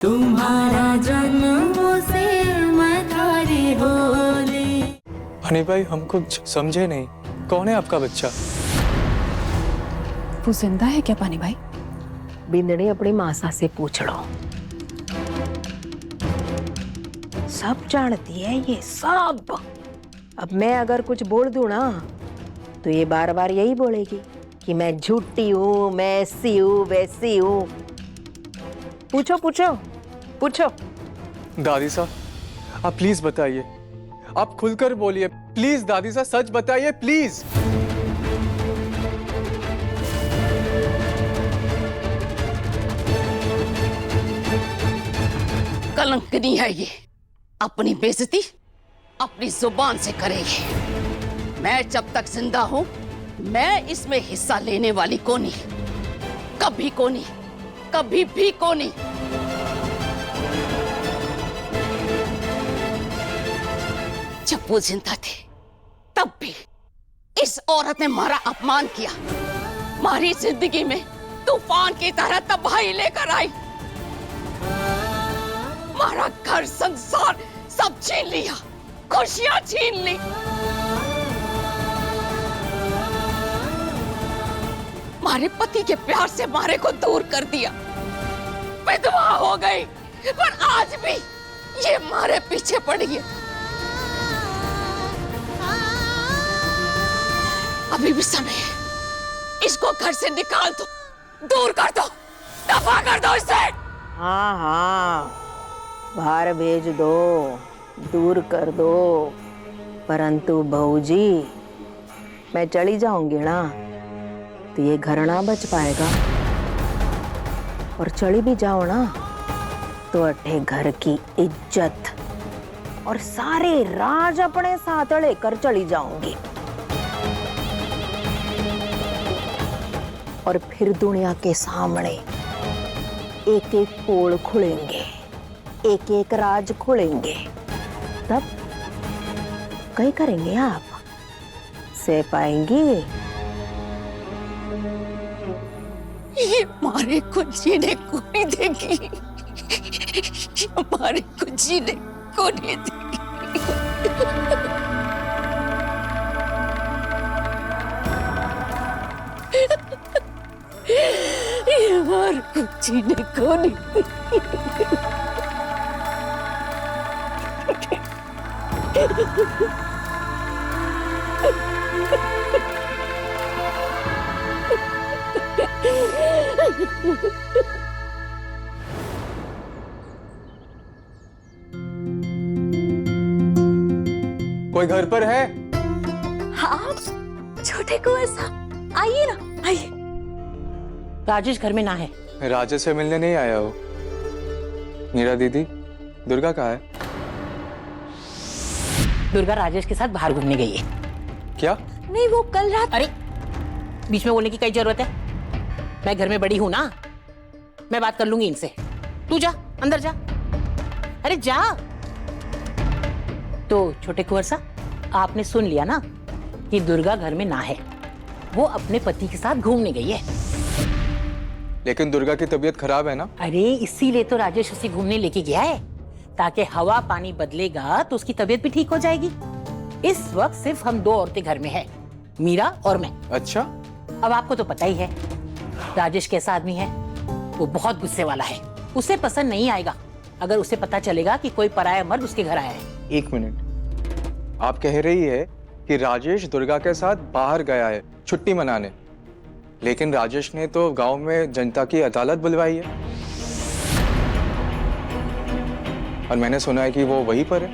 तुम्हारा जन्म से मैं थारी होली। हनी भाई, हम कुछ समझे नहीं, कौन है आपका बच्चा? वो जिंदा है क्या पानी भाई? बिंदनी अपनी मासा से पूछ लो, सब जानती है ये सब। अब मैं अगर कुछ बोल दूं ना तो ये बार बार यही बोलेगी कि मैं झूठी हूँ, मैं ऐसी हूँ वैसी हूँ। पूछो पूछो पूछो। दादी साहब, आप प्लीज बताइए, आप खुलकर बोलिए प्लीज। दादी साहब सच बताइए प्लीज। कलंकनी है ये, अपनी बेइज्जती अपनी जुबान से करेगी। मैं जब तक जिंदा हूं मैं इसमें हिस्सा लेने वाली कोनी, कभी कोनी, कभी भी कोनी। जब वो जिंदा थे तब भी इस औरत ने हमारा अपमान किया, हमारी जिंदगी में तूफान की तरह तबाही लेकर आई। हमारा घर संसार सब छीन लिया, खुशियां छीन ली। हमारे पति के प्यार से हमारे को दूर कर दिया, विधवा हो गई। पर आज भी ये हमारे पीछे पड़ी है। अभी भी समय है, इसको घर से निकाल दो, दूर कर दो, दफा कर दो इसे। हाँ हाँ, बाहर भेज दो, दूर कर दो। परंतु बहूजी, मैं चली जाऊंगी ना तो ये घर ना बच पाएगा, और चली भी जाओ ना तो अठे घर की इज्जत और सारे राज अपने साथ लेकर चली जाऊंगी। और फिर दुनिया के सामने एक एक पोल खुलेंगे, एक एक राज खुलेंगे। तब कहीं करेंगे आप, सह पाएंगी? ये हमारे को जीने को नहीं देगी, हमारे को जीने को नहीं देगी। ये हमारे को जीने को नहीं कोई घर पर है? हाँ, छोटे कुंवर साहब, आइए ना, आइए। राजेश घर में ना है। राजेश से मिलने नहीं आया हो? मीरा दीदी, दुर्गा कहाँ है? दुर्गा राजेश के साथ बाहर घूमने गई है। क्या? नहीं, वो कल रात। अरे, बीच में बोलने की क्या जरूरत है? मैं घर में बड़ी हूं ना, मैं बात कर लूंगी इनसे। तू जा, अंदर जा। अरे जा। तो छोटे कुंवर साहब, आपने सुन लिया ना कि दुर्गा घर में ना है, वो अपने पति के साथ घूमने गई है। लेकिन दुर्गा की तबीयत खराब है ना? अरे इसीलिए तो राजेश उसे घूमने लेके गया है, ताकि हवा पानी बदलेगा तो उसकी तबीयत भी ठीक हो जाएगी। इस वक्त सिर्फ हम दो औरतें घर में हैं, मीरा और मैं। अच्छा। अब आपको तो पता ही है राजेश कैसा आदमी है, वो बहुत गुस्से वाला है। उसे पसंद नहीं आएगा अगर उसे पता चलेगा कि कोई पराया मर्द उसके घर आया है। एक मिनट, आप कह रही है कि राजेश दुर्गा के साथ बाहर गया है छुट्टी मनाने, लेकिन राजेश ने तो गांव में जनता की अदालत बुलवाई है, और मैंने सुना है कि वो वहीं पर है।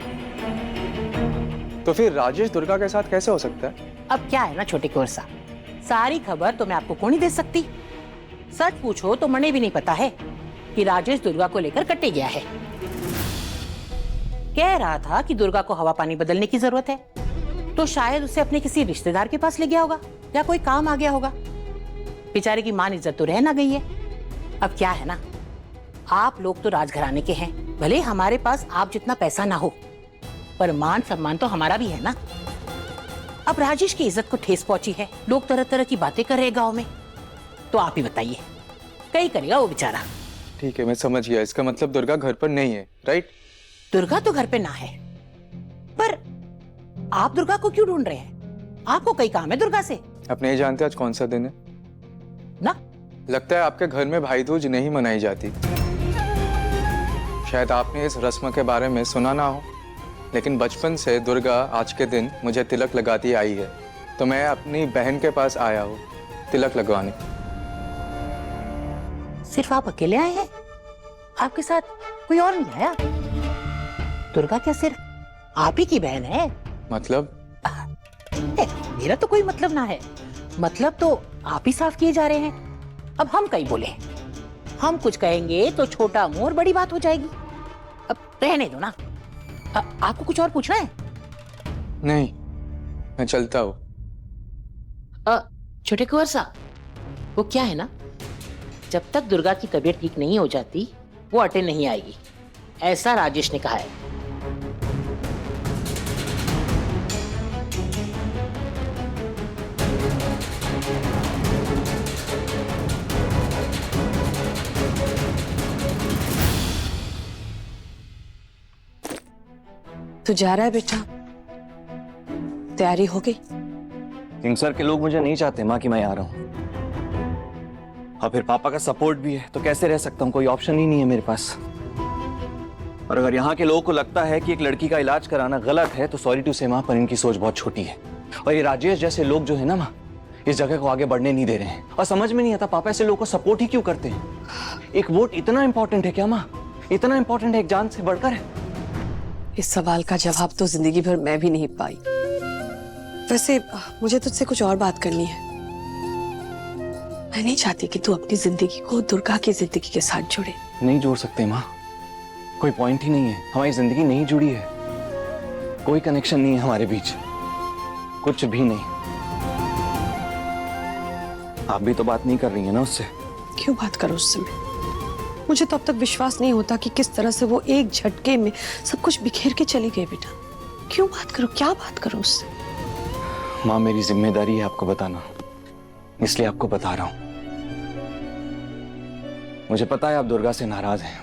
तो फिर राजेश दुर्गा के साथ कैसे हो सकता है? अब क्या है ना छोटे कुंवर साहब, सारी खबर तो मैं आपको कौन नहीं दे सकती। सच पूछो तो मने भी नहीं पता है कि राजेश दुर्गा को लेकर कटे गया है। कह रहा था कि दुर्गा को हवा पानी बदलने की जरूरत है, तो शायद उसे अपने किसी रिश्तेदार के पास ले गया होगा या कोई काम आ गया होगा। बेचारे की मान इज्जत तो रह ना गई है। अब क्या है ना, आप लोग तो राजघराने के हैं, भले हमारे पास आप जितना पैसा ना हो, पर मान सम्मान तो हमारा भी है ना। अब राजेश की इज्जत को ठेस पहुंची है, लोग तरह तरह की बातें कर रहे गांव में, तो आप ही बताइए कहीं करेगा वो बेचारा। ठीक है, मैं समझ गया। इसका मतलब दुर्गा घर पर नहीं है, राइट? दुर्गा तो घर पे ना है, पर आप दुर्गा को क्यों ढूंढ रहे हैं? आपको कई काम है दुर्गा से? आप नहीं जानते आज कौन सा दिन है ना? लगता है आपके घर में भाई दूज नहीं मनाई जाती। शायद आपने इस रस्म के बारे में सुना ना हो, लेकिन बचपन से दुर्गा आज के दिन मुझे तिलक लगाती आई है, तो मैं अपनी बहन के पास आया हूँ तिलक लगवाने। सिर्फ आप अकेले आए हैं? आपके साथ कोई और नहीं आया? दुर्गा क्या सिर्फ आप ही की बहन है? मतलब? मेरा तो कोई मतलब ना है। मतलब तो आप ही साफ किए जा रहे हैं। अब हम कहीं बोले, हम कुछ कहेंगे तो छोटा मुंह और बड़ी बात हो जाएगी। अब रहने दो ना। आपको कुछ और पूछना है? नहीं, मैं चलता हूँ। छोटे कुंवर साहब, वो क्या है ना, जब तक दुर्गा की तबीयत ठीक नहीं हो जाती वो अटेंड नहीं आएगी, ऐसा राजेश ने कहा है। तो जा रहा है बेटा? तैयारी हो गई? किंग सर के लोग मुझे नहीं चाहते माँ कि मैं आ रहा हूँ, और फिर पापा का सपोर्ट भी है, तो कैसे रह सकता हूँ? कोई ऑप्शन ही नहीं है मेरे पास। और अगर यहाँ के लोगों को लगता है कि एक लड़की का इलाज कराना गलत है, तो सॉरी टू से माँ, पर इनकी सोच बहुत छोटी है। और ये राजेश जैसे लोग जो है ना माँ, इस जगह को आगे बढ़ने नहीं दे रहे हैं। और समझ में नहीं आता पापा ऐसे लोगों को सपोर्ट ही क्यों करते हैं। एक वोट इतना इंपॉर्टेंट है क्या माँ? इतना इंपॉर्टेंट है, एक जान से बढ़कर है? इस सवाल का जवाब तो जिंदगी भर मैं भी नहीं पाई। वैसे मुझे तुझसे कुछ और बात करनी है। मैं नहीं चाहती कि तू अपनी जिंदगी को दुर्गा की जिंदगी के साथ जुड़े। नहीं जोड़ सकते माँ, कोई पॉइंट ही नहीं है। हमारी जिंदगी नहीं जुड़ी है, कोई कनेक्शन नहीं है हमारे बीच, कुछ भी नहीं। आप भी तो बात नहीं कर रही है ना उससे? क्यों बात करो उससे मैं? मुझे तो अब तक विश्वास नहीं होता कि किस तरह से वो एक झटके में सब कुछ बिखेर के चली गई बेटा। क्यों बात करो, क्या बात करो उससे? माँ मेरी जिम्मेदारी है आपको बताना, इसलिए आपको बता रहा हूं। मुझे पता है आप दुर्गा से नाराज हैं,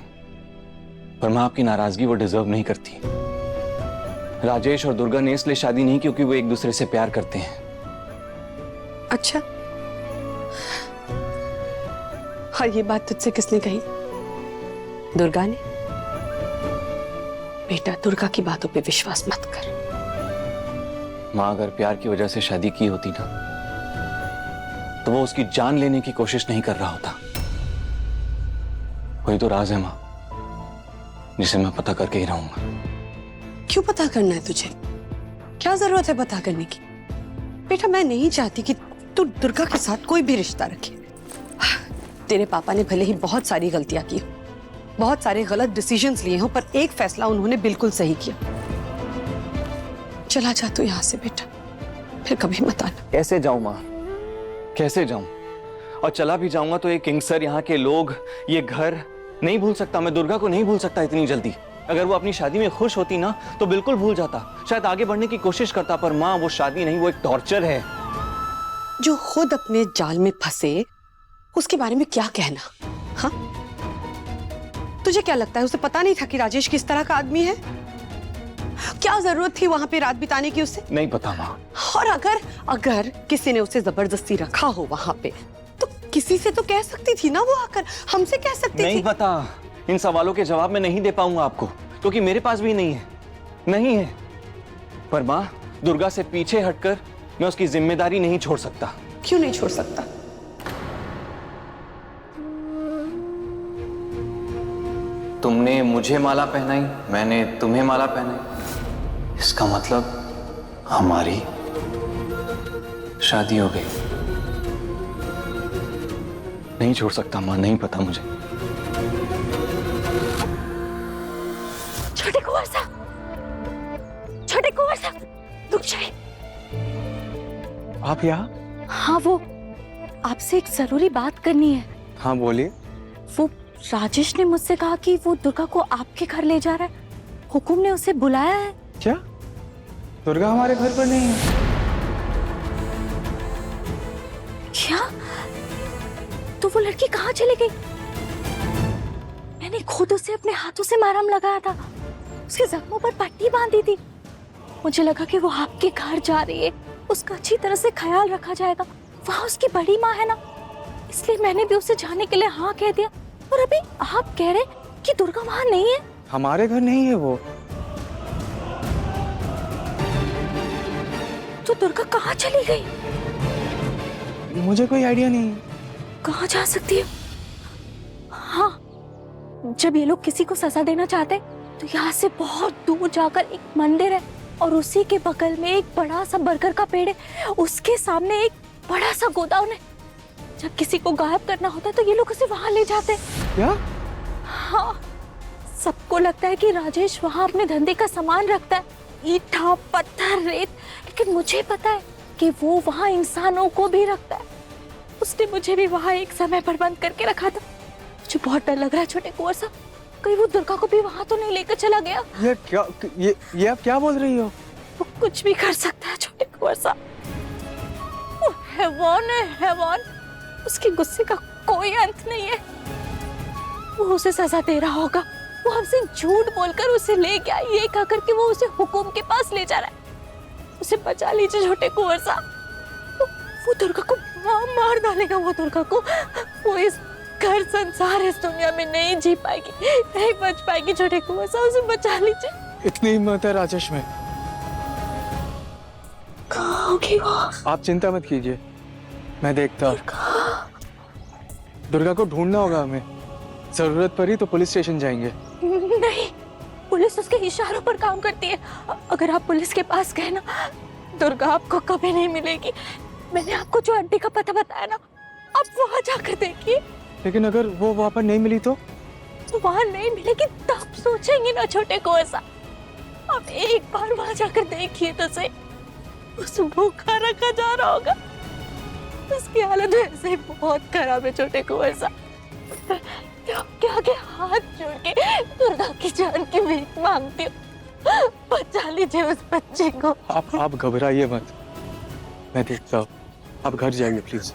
पर माँ आपकी नाराजगी वो डिजर्व नहीं करती। राजेश और दुर्गा ने इसलिए शादी नहीं क्योंकि वो एक दूसरे से प्यार करते हैं। अच्छा, हाँ, ये बात तुझसे किसने कही? दुर्गा ने? बेटा, दुर्गा की बातों पे विश्वास मत कर। माँ अगर प्यार की वजह से शादी की होती ना, तो वो उसकी जान लेने की कोशिश नहीं कर रहा होता। वही तो राज है माँ, जिसे मैं पता करके ही रहूंगा। क्यों पता करना है तुझे? क्या जरूरत है पता करने की? बेटा, मैं नहीं चाहती कि तू दुर्गा के साथ कोई भी रिश्ता रखे। तेरे पापा ने भले ही बहुत सारी गलतियां की, बहुत सारे गलत डिसीजंस लिए हो, पर एक फैसला उन्होंने बिल्कुल सही किया। चला जा तू यहाँ से बेटा, फिर कभी मत आना। कैसे जाऊं माँ, कैसे जाऊं? और चला भी जाऊंगा तो ये किंग सर, यहाँ के लोग, ये घर नहीं भूल सकता। मैं दुर्गा को नहीं भूल सकता इतनी जल्दी। अगर वो अपनी शादी में खुश होती ना, तो बिल्कुल भूल जाता, शायद आगे बढ़ने की कोशिश करता। पर माँ, वो शादी नहीं, वो एक टॉर्चर है। जो खुद अपने जाल में फंसे उसके बारे में क्या कहना? हाँ, तुझे क्या लगता है उसे पता नहीं था कि राजेश किस तरह का आदमी है? क्या जरूरत थी वहां पे रात बिताने की उसे? नहीं पता माँ। और अगर किसी ने उसे जबरदस्ती रखा हो वहां पे, तो किसी से तो कह सकती थी ना, वो आकर हमसे कह सकती थी। नहीं पता, इन सवालों के जवाब मैं नहीं दे पाऊंगा आपको, क्योंकि मेरे पास भी नहीं है, नहीं है। पर माँ, दुर्गा से पीछे हटकर मैं उसकी जिम्मेदारी नहीं छोड़ सकता। क्यों नहीं छोड़ सकता? तुमने मुझे माला पहनाई, मैंने तुम्हें माला पहनाई, इसका मतलब हमारी शादी हो गई। नहीं छोड़ सकता माँ, नहीं पता मुझे। छोटे कुंवर साहब, छोटे कुंवर साहब, रुक जाइए। आप यहाँ? हाँ, वो आपसे एक जरूरी बात करनी है। हाँ बोलिए। वो राजेश ने मुझसे कहा कि वो दुर्गा को आपके घर ले जा रहा है। हुकुम ने उसे बुलाया है। क्या? दुर्गा हमारे घर पर नहीं है? क्या? तो वो लड़की कहाँ चली गई? मैंने खुद उसे अपने हाथों से मरहम लगाया था, उसके जख्मों पर पट्टी बांधी थी। मुझे लगा कि वो आपके घर जा रही है, उसका अच्छी तरह से ख्याल रखा जाएगा, वहाँ उसकी बड़ी माँ है ना, इसलिए मैंने भी उसे जाने के लिए हाँ कह दिया। और अभी आप कह रहे कि दुर्गा वहाँ नहीं है? हमारे घर नहीं है वो। तो दुर्गा कहाँ चली गई? मुझे कोई आइडिया नहीं है। कहाँ जा सकती है? हाँ, जब ये लोग किसी को सजा देना चाहते हैं तो यहाँ से बहुत दूर जाकर एक मंदिर है और उसी के बगल में एक बड़ा सा बरगद का पेड़ है, उसके सामने एक बड़ा सा गोदाम है। जब किसी को गायब करना होता है तो ये लोग उसे वहां ले जाते हैं। क्या? हाँ, सबको लगता है कि राजेश वहां अपने धंधे का सामान रखता है, ईंटा, पत्थर, रेत, लेकिन मुझे पता है कि वो वहां इंसानों को भी रखता है। उसने मुझे भी वहां एक समय पर बंद करके रखा था। मुझे बहुत डर लग रहा है छोटे कुंवर साहब, कहीं वो दुर्गा को भी वहां तो नहीं लेकर चला गया। ये क्या, ये आप क्या बोल रही हो? वो कुछ भी कर सकता है छोटे कुंवर साहब। वो हैवान है, हैवान। उसके गुस्से का कोई अंत नहीं है। वो उसे सजा दे रहा होगा। वो हमसे झूठ बोलकर उसे ले गया, ये कहकर कि वो उसे हुकुम के पास ले जा रहा है। उसे बचा लीजिए छोटे कुंवर साहब। वो दुर्गा को मार डालेगा। वो दुर्गा को, वो इस घर संसार इस दुनिया में नहीं जी पाएगी, नहीं बच पाएगी। छोटे कुंवर साहब, उसे बचा लीजिए। इतनी हिम्मत है राजेश में? कहाँ होगी वो? आप चिंता मत कीजिए, मैं देखता हूँ। दुर्गा को ढूंढना होगा हमें। जरूरत पड़ी तो पुलिस स्टेशन जाएंगे। नहीं, पुलिस उसके इशारों पर काम करती है। अगर आप पुलिस के पास गए ना, दुर्गा आपको कभी नहीं मिलेगी। मैंने आपको जो अड्डे का पता बताया ना, आप वहां जाकर देखिए। लेकिन अगर वो वहां पर नहीं मिली तो? वहां नहीं मिलेगी तब सोचेंगे ना छोटे कुंवर साहब। आप एक बार वहां जाकर देखिए तो सही। उस भूखा रखा जा रहा होगा, उसकी हालत वैसे ही बहुत खराब है छोटे कुंवर साहब। क्या आगे हाथ जोड़ के दुर्गा की जान की भीख मांगती हूँ, बचा लीजिए उस बच्चे को। आप घबराइए मत, मैं देखता हूँ। आप घर जाइए प्लीज।